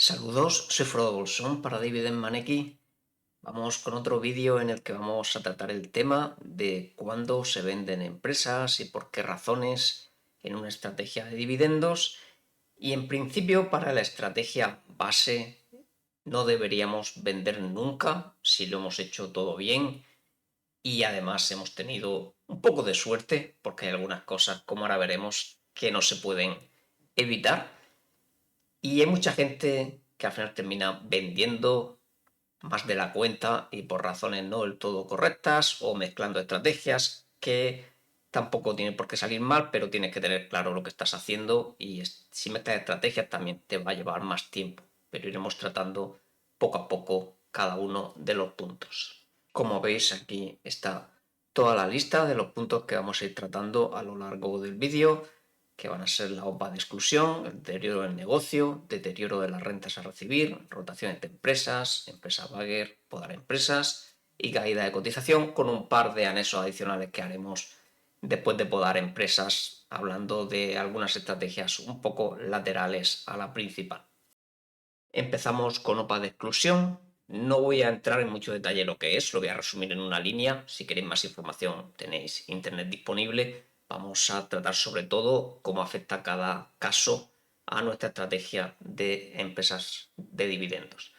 Saludos, soy Frodo Bolsón para Dividend Maneki. Vamos con otro vídeo en el que vamos a tratar el tema de cuándo se venden empresas y por qué razones en una estrategia de dividendos. Y en principio, para la estrategia base no deberíamos vender nunca si lo hemos hecho todo bien y además hemos tenido un poco de suerte porque hay algunas cosas, como ahora veremos, que no se pueden evitar. Y hay mucha gente que al final termina vendiendo más de la cuenta y por razones no del todo correctas o mezclando estrategias que tampoco tienen por qué salir mal, pero tienes que tener claro lo que estás haciendo y si mezclas estrategias también te va a llevar más tiempo, pero iremos tratando poco a poco cada uno de los puntos. Como veis, aquí está toda la lista de los puntos que vamos a ir tratando a lo largo del vídeo, que van a ser la OPA de exclusión, el deterioro del negocio, deterioro de las rentas a recibir, rotaciones de empresas, empresa bagger, podar empresas y caída de cotización, con un par de anexos adicionales que haremos después de podar empresas, hablando de algunas estrategias un poco laterales a la principal. Empezamos con OPA de exclusión. No voy a entrar en mucho detalle lo que es, lo voy a resumir en una línea. Si queréis más información tenéis internet disponible. Vamos a tratar sobre todo cómo afecta cada caso a nuestra estrategia de empresas de dividendos.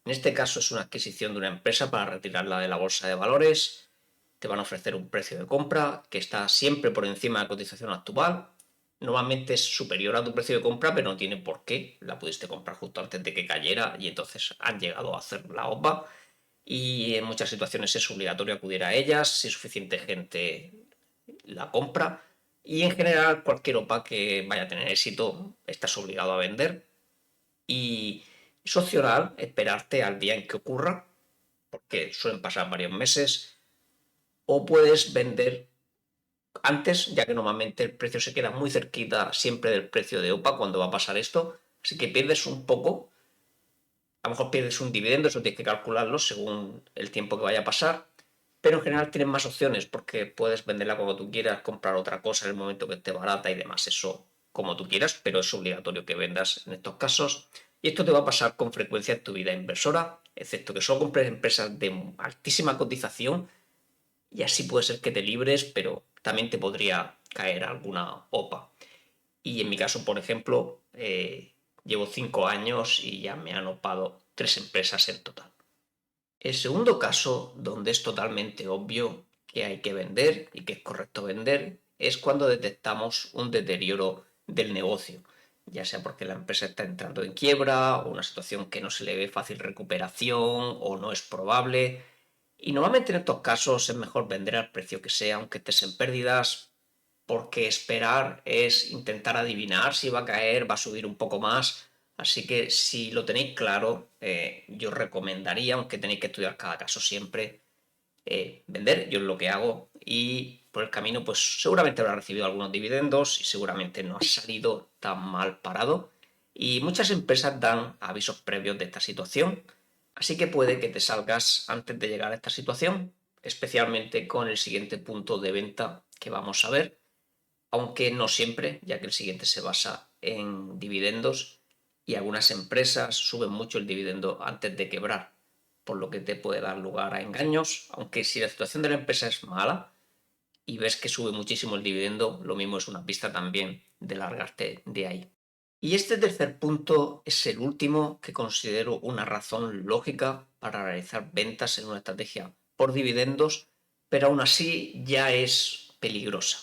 En este caso es una adquisición de una empresa para retirarla de la bolsa de valores. Te van a ofrecer un precio de compra que está siempre por encima de la cotización actual. Normalmente es superior a tu precio de compra, pero no tiene por qué. La pudiste comprar justo antes de que cayera y entonces han llegado a hacer la OPA. Y en muchas situaciones es obligatorio acudir a ellas si suficiente gente la compra. Y en general, cualquier OPA que vaya a tener éxito, estás obligado a vender. Y es opcional esperarte al día en que ocurra, porque suelen pasar varios meses, o puedes vender antes, ya que normalmente el precio se queda muy cerquita siempre del precio de OPA cuando va a pasar esto, así que pierdes un poco, a lo mejor pierdes un dividendo, eso tienes que calcularlo según el tiempo que vaya a pasar, pero en general tienes más opciones porque puedes venderla cuando tú quieras, comprar otra cosa en el momento que esté barata y demás, eso como tú quieras, pero es obligatorio que vendas en estos casos. Y esto te va a pasar con frecuencia en tu vida inversora, excepto que solo compres empresas de altísima cotización y así puede ser que te libres, pero también te podría caer alguna OPA. Y en mi caso, por ejemplo, llevo 5 años y ya me han opado 3 empresas en total. El segundo caso, donde es totalmente obvio que hay que vender y que es correcto vender, es cuando detectamos un deterioro del negocio, ya sea porque la empresa está entrando en quiebra o una situación que no se le ve fácil recuperación o no es probable. Y normalmente en estos casos es mejor vender al precio que sea, aunque estés en pérdidas, porque esperar es intentar adivinar si va a caer, va a subir un poco más. Así que si lo tenéis claro, yo recomendaría, aunque tenéis que estudiar cada caso siempre, vender. Yo es lo que hago y por el camino pues seguramente habrá recibido algunos dividendos y seguramente no ha salido tan mal parado. Y muchas empresas dan avisos previos de esta situación, así que puede que te salgas antes de llegar a esta situación, especialmente con el siguiente punto de venta que vamos a ver, aunque no siempre, ya que el siguiente se basa en dividendos y algunas empresas suben mucho el dividendo antes de quebrar, por lo que te puede dar lugar a engaños, aunque si la situación de la empresa es mala y ves que sube muchísimo el dividendo, lo mismo es una pista también de largarte de ahí. Y este tercer punto es el último que considero una razón lógica para realizar ventas en una estrategia por dividendos, pero aún así ya es peligrosa,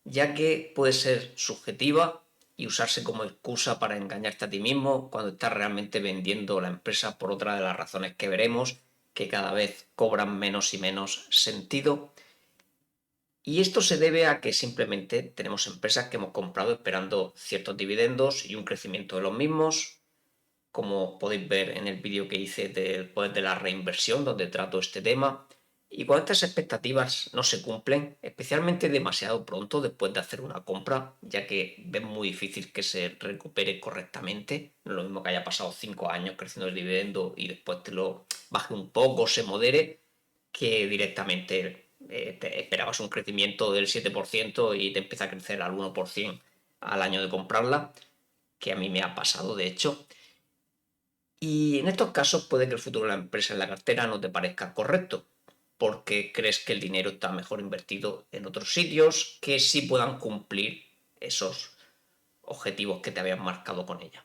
ya que puede ser subjetiva y usarse como excusa para engañarte a ti mismo cuando estás realmente vendiendo la empresa por otra de las razones que veremos, que cada vez cobran menos y menos sentido. Y esto se debe a que simplemente tenemos empresas que hemos comprado esperando ciertos dividendos y un crecimiento de los mismos, como podéis ver en el vídeo que hice del poder de la reinversión, donde trato este tema. Y cuando estas expectativas no se cumplen, especialmente demasiado pronto después de hacer una compra, ya que ves muy difícil que se recupere correctamente, no es lo mismo que haya pasado 5 años creciendo el dividendo y después te lo baje un poco, se modere, que directamente te esperabas un crecimiento del 7% y te empieza a crecer al 1% al año de comprarla, que a mí me ha pasado de hecho. Y en estos casos puede que el futuro de la empresa en la cartera no te parezca correcto, porque crees que el dinero está mejor invertido en otros sitios que sí puedan cumplir esos objetivos que te habían marcado con ella.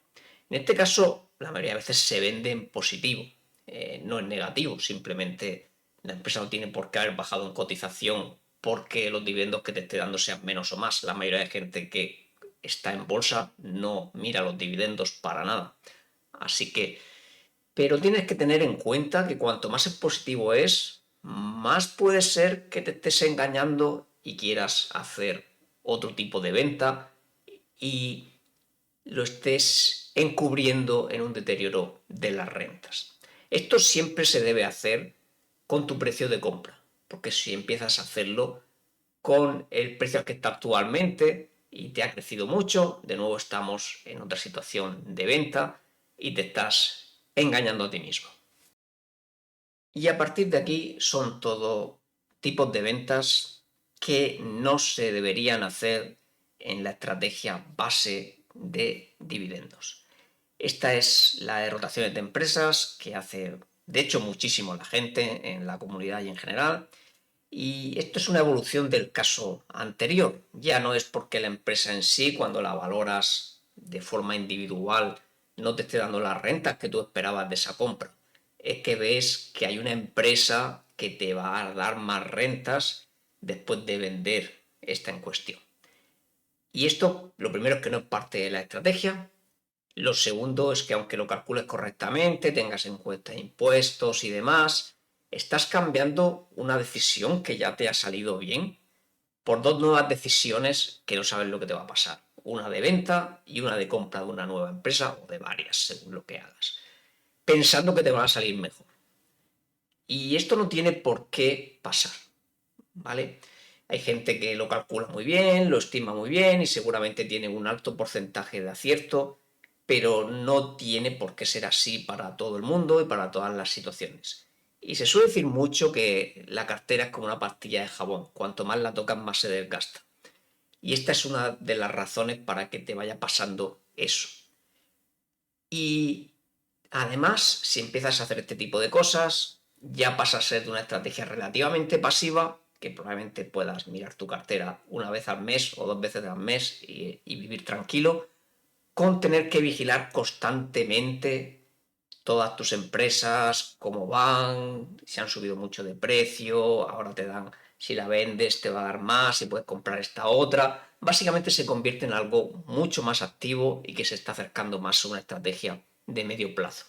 En este caso, la mayoría de veces se vende en positivo, no en negativo, simplemente la empresa no tiene por qué haber bajado en cotización porque los dividendos que te esté dando sean menos o más. La mayoría de gente que está en bolsa no mira los dividendos para nada. Así que, pero tienes que tener en cuenta que cuanto más positivo es, más puede ser que te estés engañando y quieras hacer otro tipo de venta y lo estés encubriendo en un deterioro de las rentas. Esto siempre se debe hacer con tu precio de compra, porque si empiezas a hacerlo con el precio al que está actualmente y te ha crecido mucho, de nuevo estamos en otra situación de venta y te estás engañando a ti mismo. Y a partir de aquí son todo tipos de ventas que no se deberían hacer en la estrategia base de dividendos. Esta es la de rotaciones de empresas que hace, de hecho, muchísimo la gente en la comunidad y en general. Y esto es una evolución del caso anterior. Ya no es porque la empresa en sí, cuando la valoras de forma individual, no te esté dando las rentas que tú esperabas de esa compra. Es que ves que hay una empresa que te va a dar más rentas después de vender esta en cuestión. Y esto, lo primero es que no es parte de la estrategia. Lo segundo es que aunque lo calcules correctamente, tengas en cuenta impuestos y demás, estás cambiando una decisión que ya te ha salido bien por dos nuevas decisiones que no sabes lo que te va a pasar. Una de venta y una de compra de una nueva empresa o de varias, según lo que hagas. Pensando que te van a salir mejor. Y esto no tiene por qué pasar, ¿vale? Hay gente que lo calcula muy bien, lo estima muy bien y seguramente tiene un alto porcentaje de acierto, pero no tiene por qué ser así para todo el mundo y para todas las situaciones. Y se suele decir mucho que la cartera es como una pastilla de jabón, cuanto más la tocas más se desgasta. Y esta es una de las razones para que te vaya pasando eso. Y además, si empiezas a hacer este tipo de cosas, ya pasa a ser de una estrategia relativamente pasiva, que probablemente puedas mirar tu cartera una vez al mes o dos veces al mes y vivir tranquilo, con tener que vigilar constantemente todas tus empresas, cómo van, si han subido mucho de precio, ahora te dan, si la vendes te va a dar más, si puedes comprar esta otra. Básicamente se convierte en algo mucho más activo y que se está acercando más a una estrategia de medio plazo.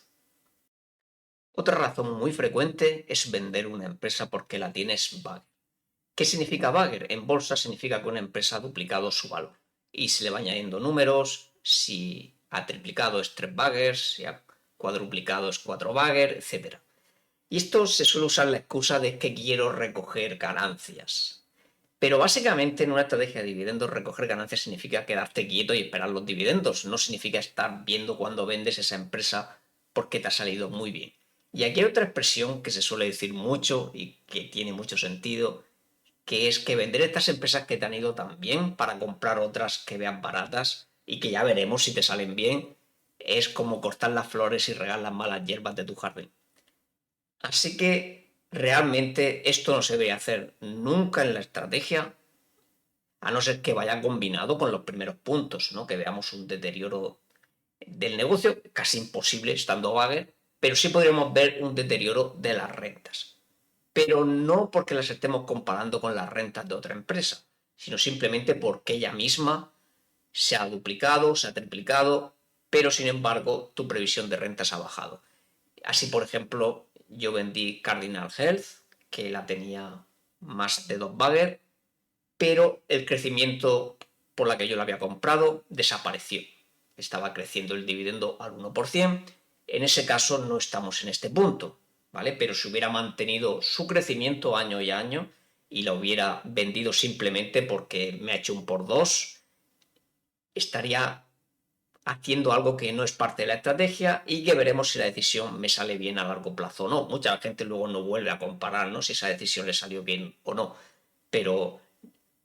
Otra razón muy frecuente es vender una empresa porque la tienes bagger. ¿Qué significa bagger? En bolsa significa que una empresa ha duplicado su valor y se le va añadiendo números, si ha triplicado es 3 baggers, si ha cuadruplicado es 4 bagger, etc. Y esto se suele usar la excusa de que quiero recoger ganancias. Pero básicamente en una estrategia de dividendos recoger ganancias significa quedarte quieto y esperar los dividendos, no significa estar viendo cuando vendes esa empresa porque te ha salido muy bien. Y aquí hay otra expresión que se suele decir mucho y que tiene mucho sentido, que es que vender estas empresas que te han ido tan bien para comprar otras que vean baratas y que ya veremos si te salen bien, es como cortar las flores y regar las malas hierbas de tu jardín. Así que realmente esto no se debe hacer nunca en la estrategia, a no ser que vaya combinado con los primeros puntos, ¿no? Que veamos un deterioro del negocio, casi imposible estando bagger, pero sí podríamos ver un deterioro de las rentas. Pero no porque las estemos comparando con las rentas de otra empresa, sino simplemente porque ella misma se ha duplicado, se ha triplicado, pero sin embargo tu previsión de rentas ha bajado. Así, por ejemplo, yo vendí Cardinal Health, que la tenía más de 2 bagger, pero el crecimiento por la que yo la había comprado desapareció. Estaba creciendo el dividendo al 1%. En ese caso no estamos en este punto, ¿vale? Pero si hubiera mantenido su crecimiento año y año y la hubiera vendido simplemente porque me ha hecho un por dos, estaría haciendo algo que no es parte de la estrategia y que veremos si la decisión me sale bien a largo plazo o no. Mucha gente luego no vuelve a comparar, ¿no? Si esa decisión le salió bien o no. Pero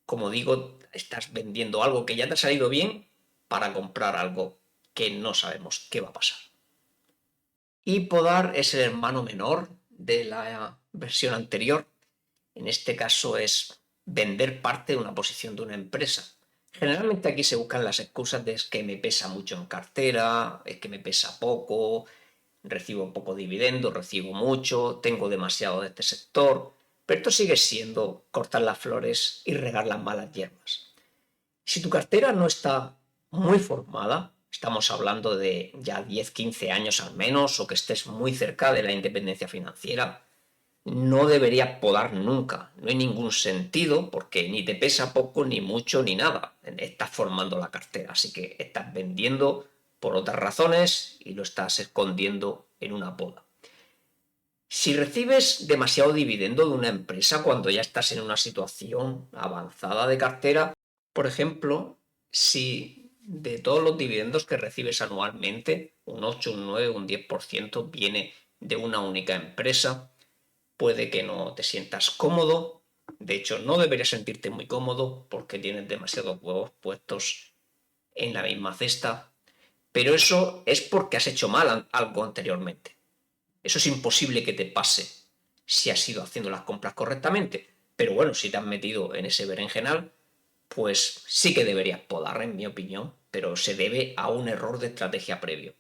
como digo, estás vendiendo algo que ya te ha salido bien para comprar algo que no sabemos qué va a pasar. Y podar es el hermano menor de la versión anterior. En este caso es vender parte de una posición de una empresa. Generalmente aquí se buscan las excusas de es que me pesa mucho en cartera, es que me pesa poco, recibo poco dividendo, recibo mucho, tengo demasiado de este sector, pero esto sigue siendo cortar las flores y regar las malas hierbas. Si tu cartera no está muy formada, estamos hablando de ya 10, 15 años al menos, o que estés muy cerca de la independencia financiera, no deberías podar nunca. No hay ningún sentido porque ni te pesa poco, ni mucho, ni nada. Estás formando la cartera, así que estás vendiendo por otras razones y lo estás escondiendo en una poda. Si recibes demasiado dividendo de una empresa cuando ya estás en una situación avanzada de cartera, por ejemplo, si de todos los dividendos que recibes anualmente, un 8, un 9, un 10% viene de una única empresa, puede que no te sientas cómodo. De hecho, no deberías sentirte muy cómodo porque tienes demasiados huevos puestos en la misma cesta. Pero eso es porque has hecho mal algo anteriormente. Eso es imposible que te pase si has ido haciendo las compras correctamente. Pero bueno, si te has metido en ese berenjenal, pues sí que deberías podar, en mi opinión, pero se debe a un error de estrategia previo.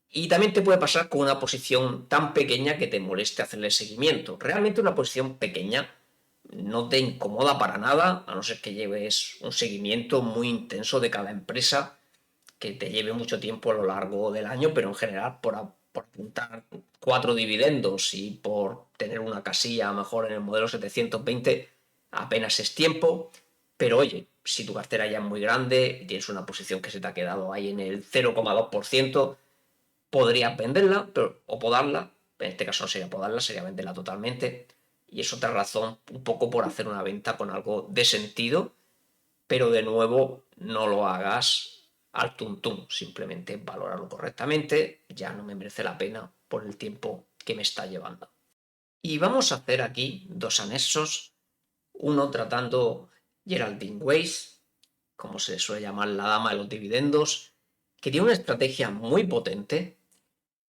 Y también te puede pasar con una posición tan pequeña que te moleste hacerle seguimiento. Realmente una posición pequeña no te incomoda para nada, a no ser que lleves un seguimiento muy intenso de cada empresa, que te lleve mucho tiempo a lo largo del año, pero en general por apuntar 4 dividendos y por tener una casilla mejor en el modelo 720 apenas es tiempo. Pero oye, si tu cartera ya es muy grande y tienes una posición que se te ha quedado ahí en el 0,2%, podrías venderla o podarla. En este caso no sería podarla, sería venderla totalmente. Y es otra razón un poco por hacer una venta con algo de sentido, pero de nuevo no lo hagas al tuntún, simplemente valóralo correctamente, ya no me merece la pena por el tiempo que me está llevando. Y vamos a hacer aquí 2 anexos, uno tratando Geraldine Weiss, como se suele llamar la dama de los dividendos, que tiene una estrategia muy potente,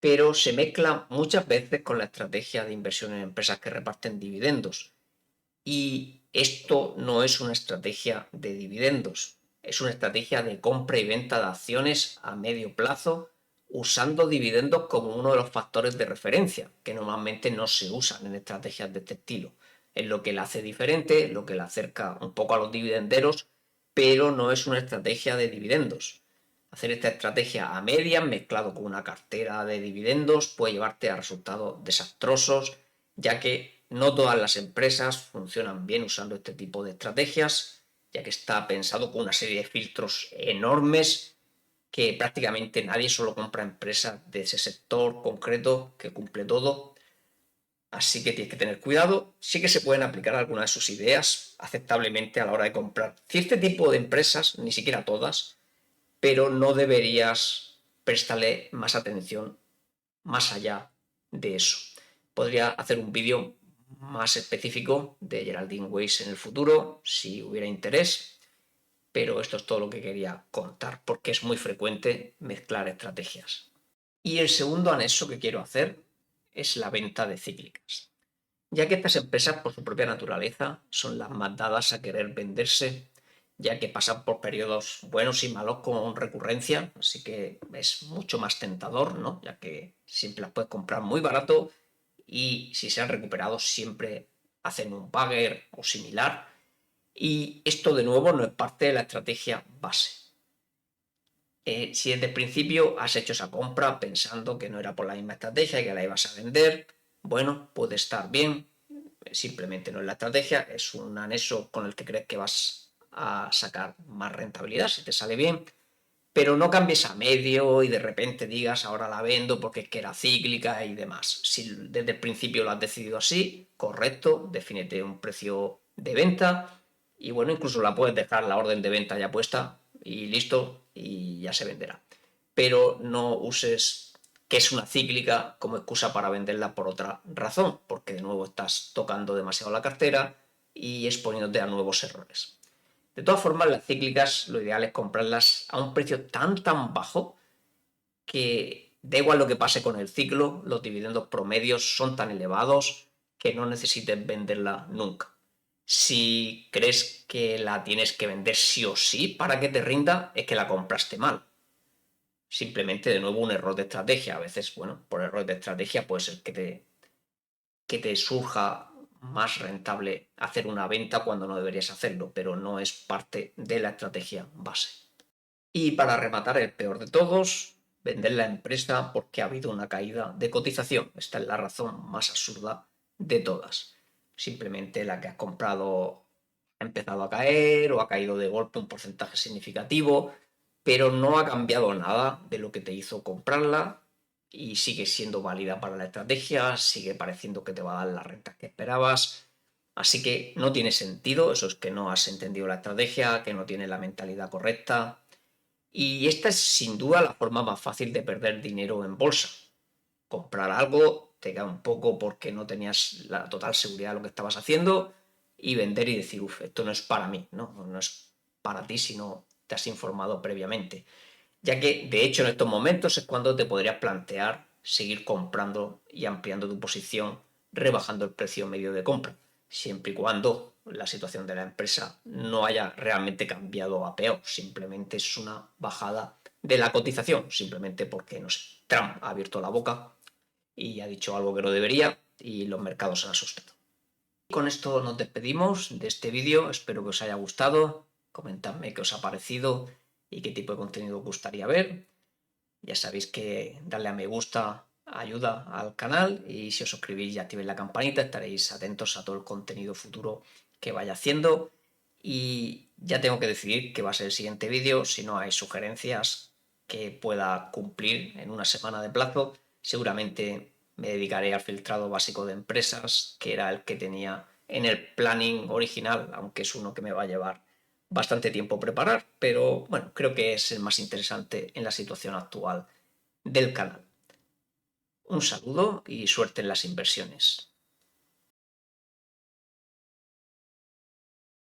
pero se mezcla muchas veces con la estrategia de inversión en empresas que reparten dividendos. Y esto no es una estrategia de dividendos, es una estrategia de compra y venta de acciones a medio plazo, usando dividendos como uno de los factores de referencia, que normalmente no se usan en estrategias de este estilo. Es lo que la hace diferente, lo que la acerca un poco a los dividenderos, pero no es una estrategia de dividendos. Hacer esta estrategia a medias mezclado con una cartera de dividendos puede llevarte a resultados desastrosos, ya que no todas las empresas funcionan bien usando este tipo de estrategias, ya que está pensado con una serie de filtros enormes que prácticamente nadie solo compra empresas de ese sector concreto que cumple todo. Así que tienes que tener cuidado. Sí que se pueden aplicar algunas de sus ideas aceptablemente a la hora de comprar cierto tipo de empresas, ni siquiera todas, pero no deberías prestarle más atención más allá de eso. Podría hacer un vídeo más específico de Geraldine Weiss en el futuro, si hubiera interés, pero esto es todo lo que quería contar, porque es muy frecuente mezclar estrategias. Y el segundo anexo que quiero hacer es la venta de cíclicas, ya que estas empresas, por su propia naturaleza, son las más dadas a querer venderse, ya que pasan por periodos buenos y malos con recurrencia, así que es mucho más tentador, ¿no? Ya que siempre las puedes comprar muy barato y si se han recuperado siempre hacen un bagger o similar. Y esto de nuevo no es parte de la estrategia base. Si desde el principio has hecho esa compra pensando que no era por la misma estrategia y que la ibas a vender, bueno, puede estar bien, simplemente no es la estrategia, es un anexo con el que crees que vas a sacar más rentabilidad si te sale bien, pero no cambies a medio y de repente digas ahora la vendo porque es que era cíclica y demás. Si desde el principio lo has decidido así, correcto, defínete un precio de venta y bueno, incluso la puedes dejar la orden de venta ya puesta y listo y ya se venderá. Pero no uses que es una cíclica como excusa para venderla por otra razón, porque de nuevo estás tocando demasiado la cartera y exponiéndote a nuevos errores. De todas formas, las cíclicas lo ideal es comprarlas a un precio tan bajo que da igual lo que pase con el ciclo, los dividendos promedios son tan elevados que no necesites venderla nunca. Si crees que la tienes que vender sí o sí para que te rinda, es que la compraste mal. Simplemente, de nuevo, un error de estrategia. A veces, bueno, por error de estrategia puede ser que te surja más rentable hacer una venta cuando no deberías hacerlo, pero no es parte de la estrategia base. Y para rematar, el peor de todos, vender la empresa porque ha habido una caída de cotización. Esta es la razón más absurda de todas. Simplemente la que has comprado ha empezado a caer o ha caído de golpe un porcentaje significativo, pero no ha cambiado nada de lo que te hizo comprarla y sigue siendo válida para la estrategia, sigue pareciendo que te va a dar las rentas que esperabas. Así que no tiene sentido, eso es que no has entendido la estrategia, que no tienes la mentalidad correcta. Y esta es sin duda la forma más fácil de perder dinero en bolsa. Comprar algo, te cae un poco porque no tenías la total seguridad de lo que estabas haciendo y vender y decir, uff, esto no es para mí, no es para ti si no te has informado previamente. Ya que de hecho en estos momentos es cuando te podrías plantear seguir comprando y ampliando tu posición, rebajando el precio medio de compra, siempre y cuando la situación de la empresa no haya realmente cambiado a peor, simplemente es una bajada de la cotización, simplemente porque, no sé, Trump ha abierto la boca y ha dicho algo que no debería y los mercados se han asustado. Con esto nos despedimos de este vídeo, espero que os haya gustado, comentadme qué os ha parecido y qué tipo de contenido os gustaría ver. Ya sabéis que darle a me gusta ayuda al canal y si os suscribís y activéis la campanita estaréis atentos a todo el contenido futuro que vaya haciendo. Y ya tengo que decidir qué va a ser el siguiente vídeo. Si no hay sugerencias que pueda cumplir en una semana de plazo, seguramente me dedicaré al filtrado básico de empresas, que era el que tenía en el planning original, aunque es uno que me va a llevar bastante tiempo preparar, pero bueno, creo que es el más interesante en la situación actual del canal. Un saludo y suerte en las inversiones.